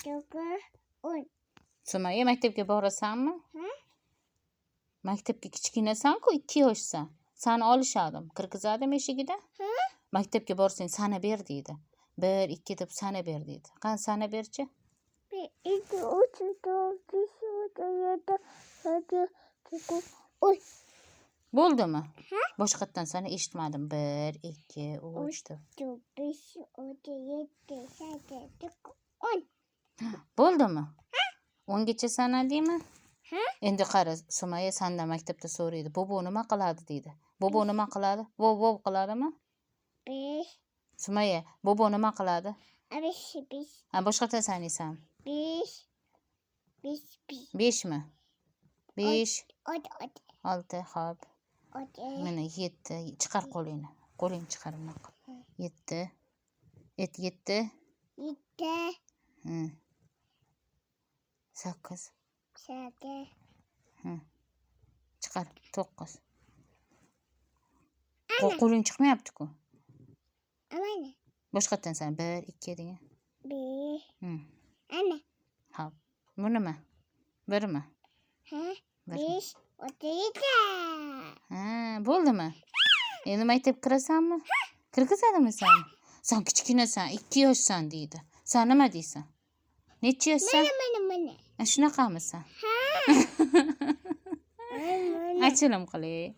9, 10. Sumaya maktabga borasanmi? Maktabga kichkinasan-ku, 2 yoshsan. Sani olishadim, kirgizadim eshigidan. Maktabga borsang sana ber deydi. 1, 2 deb sana ber deydi. Qani sana berchi? 1, 2, 3, 4, 5, 6, 7, 8, 10. Bo'ldimi? Boshqatdan sana eshitmadim. 1, 2, 3 deb. 4, 5, 6, 7, 8, 9, 10. Bo'ldimi? 10 gacha sanadingmi? Endi qara, Sumaya sendan maktabda so'raydi. Bobo nima qiladi deydi. Bobo nima qiladi? Vov qiladimi? 5. Sumaya, bobo nima qiladi? 5. Ha, boshqatdan sanaysanmi? 5. 5 mi? 5, 6. 6, xo'p. Mana 7. Chiqar qo'lingni. Qo'lingni chiqar bunaqa. 7. 7. 7. 8. 8. Chiqar 9. Qo'ling chiqmayapti-ku. Amana. Boshqatdan san 1, 2 degan. 1. Ana. Xo'p. Bu nima? 1mi? 5, 6, 7. Ha, bo'ldimi? Endi maktabga kirasanmi? Kirgizadimi seni? Sen kichkinasan, 2 yoshsan deydi. Sen nima deysan? Necha yoshsan? Mana. Shunaqamisan? Achilim qilay.